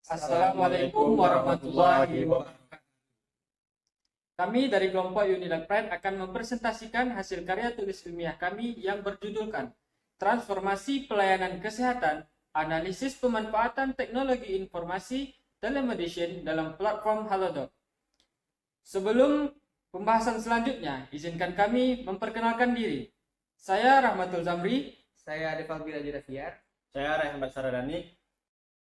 Assalamualaikum warahmatullahi wabarakatuh. Kami dari kelompok Unilag Pride akan mempresentasikan hasil karya tulis ilmiah kami yang berjudulkan Transformasi Pelayanan Kesehatan, Analisis Pemanfaatan Teknologi Informasi Telemedicine dalam Platform Halodoc. Sebelum pembahasan selanjutnya, izinkan kami memperkenalkan diri. Saya Rahmatul Zamri. Saya Deval Bila Jirafiar. Saya Rehan Basaradani.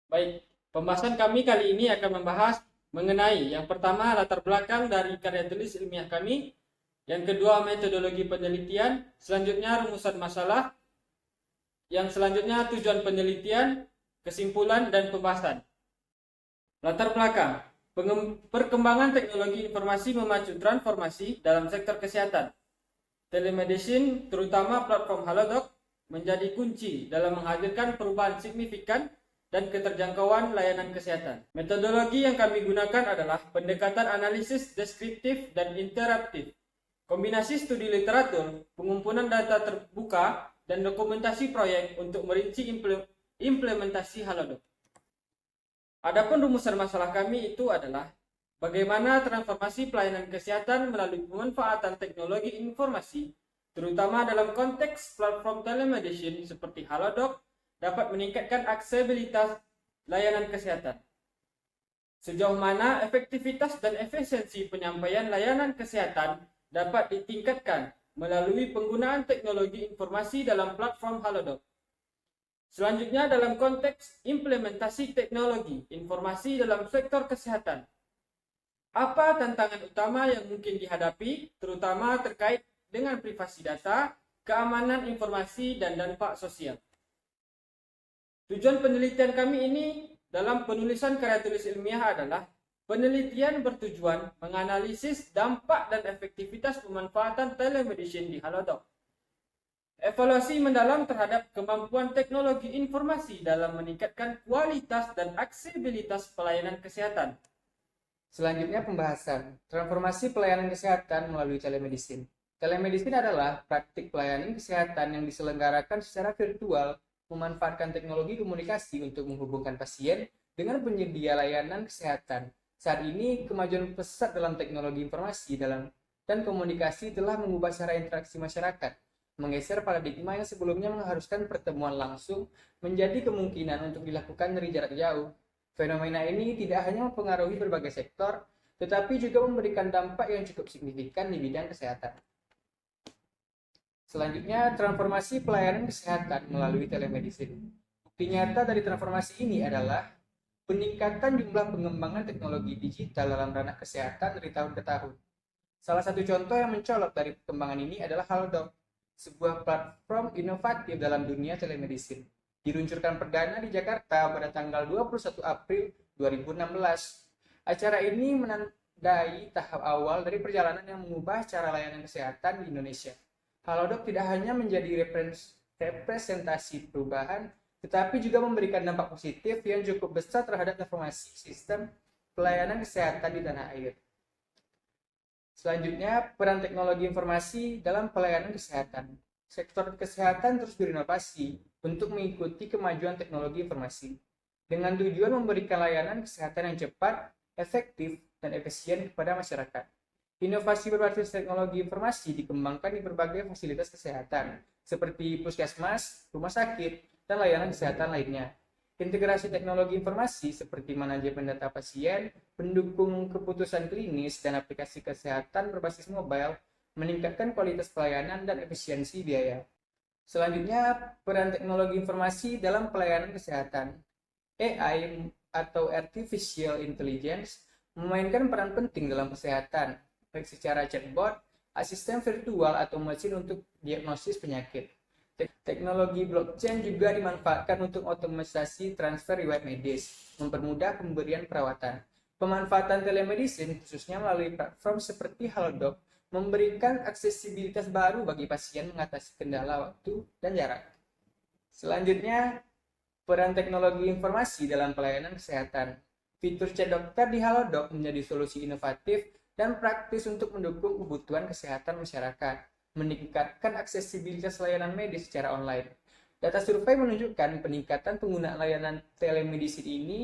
Baik, pembahasan kami kali ini akan membahas mengenai yang pertama latar belakang dari karya tulis ilmiah kami, yang kedua metodologi penelitian, selanjutnya rumusan masalah, yang selanjutnya tujuan penelitian, kesimpulan dan pembahasan. Latar belakang, perkembangan teknologi informasi memacu transformasi dalam sektor kesehatan. Telemedicine, terutama platform Halodoc, menjadi kunci dalam menghadirkan perubahan signifikan dan keterjangkauan layanan kesehatan. Metodologi yang kami gunakan adalah pendekatan analisis deskriptif dan interaktif, kombinasi studi literatur, pengumpulan data terbuka, dan dokumentasi proyek untuk merinci implementasi Halodoc. Adapun rumusan masalah kami itu adalah bagaimana transformasi pelayanan kesehatan melalui pemanfaatan teknologi informasi, terutama dalam konteks platform telemedicine seperti Halodoc, dapat meningkatkan aksesibilitas layanan kesehatan. Sejauh mana efektivitas dan efisiensi penyampaian layanan kesehatan dapat ditingkatkan melalui penggunaan teknologi informasi dalam platform Halodoc. Selanjutnya dalam konteks implementasi teknologi informasi dalam sektor kesehatan. Apa tantangan utama yang mungkin dihadapi, terutama terkait dengan privasi data, keamanan informasi, dan dampak sosial? Tujuan penelitian kami ini dalam penulisan karya tulis ilmiah adalah penelitian bertujuan menganalisis dampak dan efektivitas pemanfaatan telemedicine di Halodoc. Evaluasi mendalam terhadap kemampuan teknologi informasi dalam meningkatkan kualitas dan aksesibilitas pelayanan kesehatan. Selanjutnya pembahasan transformasi pelayanan kesehatan melalui telemedicine. Telemedicine adalah praktik pelayanan kesehatan yang diselenggarakan secara virtual, memanfaatkan teknologi komunikasi untuk menghubungkan pasien dengan penyedia layanan kesehatan. Saat ini, kemajuan pesat dalam teknologi informasi dan komunikasi telah mengubah cara interaksi masyarakat, menggeser paradigma yang sebelumnya mengharuskan pertemuan langsung menjadi kemungkinan untuk dilakukan dari jarak jauh. Fenomena ini tidak hanya mempengaruhi berbagai sektor, tetapi juga memberikan dampak yang cukup signifikan di bidang kesehatan. Selanjutnya, transformasi pelayanan kesehatan melalui telemedicine. Bukti nyata dari transformasi ini adalah peningkatan jumlah pengembangan teknologi digital dalam ranah kesehatan dari tahun ke tahun. Salah satu contoh yang mencolok dari perkembangan ini adalah Halodoc, sebuah platform inovatif dalam dunia telemedicine. Diluncurkan perdana di Jakarta pada tanggal 21 April 2016. Acara ini menandai tahap awal dari perjalanan yang mengubah cara layanan kesehatan di Indonesia. Halodoc tidak hanya menjadi representasi perubahan, tetapi juga memberikan dampak positif yang cukup besar terhadap transformasi sistem pelayanan kesehatan di tanah air. Selanjutnya, peran teknologi informasi dalam pelayanan kesehatan. Sektor kesehatan terus berinovasi untuk mengikuti kemajuan teknologi informasi, dengan tujuan memberikan layanan kesehatan yang cepat, efektif, dan efisien kepada masyarakat. Inovasi berbasis teknologi informasi dikembangkan di berbagai fasilitas kesehatan, seperti puskesmas, rumah sakit, dan layanan kesehatan lainnya. Integrasi teknologi informasi seperti manajemen data pasien, pendukung keputusan klinis, dan aplikasi kesehatan berbasis mobile meningkatkan kualitas pelayanan dan efisiensi biaya. Selanjutnya, peran teknologi informasi dalam pelayanan kesehatan. AI atau Artificial Intelligence memainkan peran penting dalam kesehatan, baik secara chatbot, asisten virtual, atau mesin untuk diagnosis penyakit. Teknologi blockchain juga dimanfaatkan untuk otomatisasi transfer riwayat medis, mempermudah pemberian perawatan. Pemanfaatan telemedicine, khususnya melalui platform seperti Halodoc, memberikan aksesibilitas baru bagi pasien mengatasi kendala waktu dan jarak. Selanjutnya, peran teknologi informasi dalam pelayanan kesehatan. Fitur chat dokter di Halodoc menjadi solusi inovatif dan praktis untuk mendukung kebutuhan kesehatan masyarakat, meningkatkan aksesibilitas layanan medis secara online. Data survei menunjukkan peningkatan penggunaan layanan telemedicine ini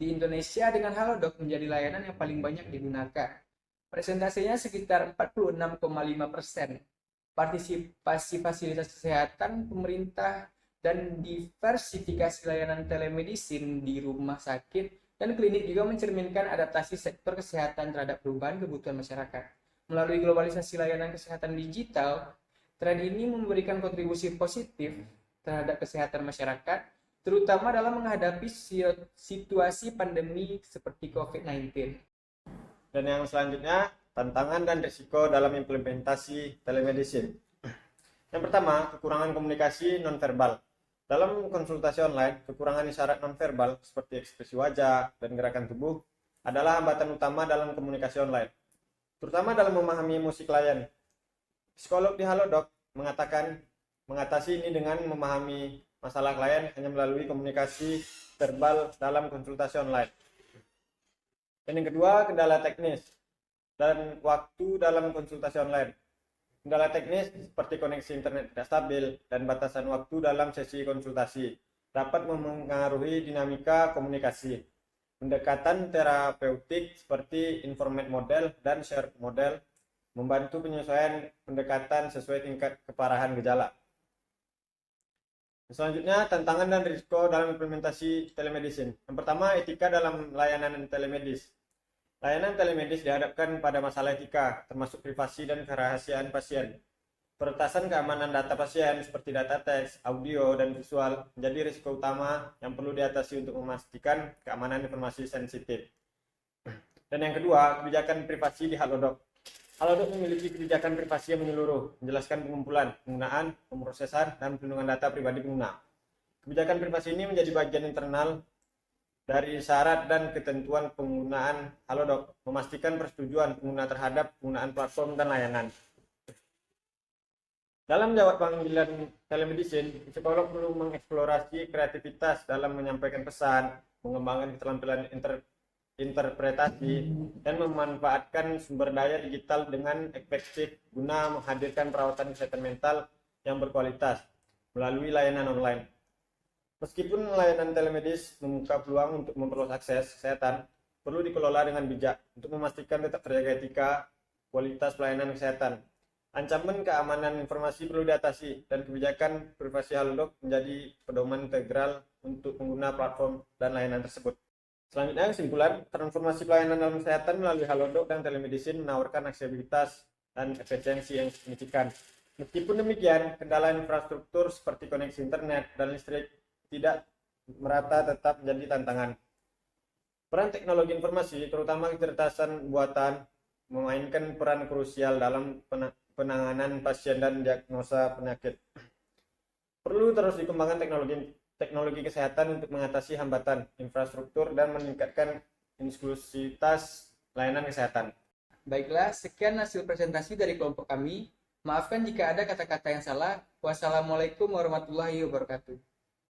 Di Indonesia dengan Halodoc menjadi layanan yang paling banyak digunakan. Presentasinya sekitar 46,5%. Partisipasi fasilitas kesehatan pemerintah dan diversifikasi layanan telemedicine di rumah sakit dan klinik juga mencerminkan adaptasi sektor kesehatan terhadap perubahan kebutuhan masyarakat. Melalui globalisasi layanan kesehatan digital, tren ini memberikan kontribusi positif terhadap kesehatan masyarakat, terutama dalam menghadapi situasi pandemi seperti COVID-19. Dan yang selanjutnya, tantangan dan risiko dalam implementasi telemedicine. Yang pertama, kekurangan komunikasi nonverbal. Dalam konsultasi online, kekurangan isyarat nonverbal seperti ekspresi wajah dan gerakan tubuh adalah hambatan utama dalam komunikasi online, terutama dalam memahami emosi klien. Psikolog di Halodoc mengatakan mengatasi ini dengan memahami masalah klien hanya melalui komunikasi verbal dalam konsultasi online. Dan yang kedua, kendala teknis dan waktu dalam konsultasi online. Kendala teknis seperti koneksi internet tidak stabil dan batasan waktu dalam sesi konsultasi dapat mempengaruhi dinamika komunikasi. Pendekatan terapeutik seperti informate model dan shared model membantu penyesuaian pendekatan sesuai tingkat keparahan gejala. Selanjutnya, tantangan dan risiko dalam implementasi telemedicine. Yang pertama, etika dalam layanan telemedis. Layanan telemedis dihadapkan pada masalah etika, termasuk privasi dan kerahasiaan pasien. Peretasan keamanan data pasien seperti data teks, audio, dan visual menjadi risiko utama yang perlu diatasi untuk memastikan keamanan informasi sensitif. Dan yang kedua, kebijakan privasi di Halodoc. Halodoc memiliki kebijakan privasi yang menyeluruh, menjelaskan pengumpulan, penggunaan, pemrosesan, dan perlindungan data pribadi pengguna. Kebijakan privasi ini menjadi bagian internal dari syarat dan ketentuan penggunaan Halodoc, memastikan persetujuan pengguna terhadap penggunaan platform dan layanan. Dalam jawab panggilan telemedicine, psikolog perlu mengeksplorasi kreativitas dalam menyampaikan pesan, mengembangkan keterampilan interpretasi, dan memanfaatkan sumber daya digital dengan efektif guna menghadirkan perawatan kesehatan mental yang berkualitas melalui layanan online. Meskipun layanan telemedis membuka peluang untuk memperluas akses kesehatan, perlu dikelola dengan bijak untuk memastikan tetap terjaga etika, kualitas pelayanan kesehatan. Ancaman keamanan informasi perlu diatasi, dan kebijakan privasi Halodoc menjadi pedoman integral untuk pengguna platform dan layanan tersebut. Selanjutnya, kesimpulan, transformasi pelayanan dalam kesehatan melalui Halodoc dan telemedicine menawarkan aksesibilitas dan efisiensi yang signifikan. Meskipun demikian, kendala infrastruktur seperti koneksi internet dan listrik tidak merata tetap menjadi tantangan. Peran teknologi informasi, terutama kecerdasan buatan, memainkan peran krusial dalam penanganan pasien dan diagnosa penyakit. Perlu terus dikembangkan teknologi kesehatan untuk mengatasi hambatan infrastruktur dan meningkatkan inklusivitas layanan kesehatan. Baiklah, sekian hasil presentasi dari kelompok kami. Maafkan jika ada kata-kata yang salah. Wassalamualaikum warahmatullahi wabarakatuh.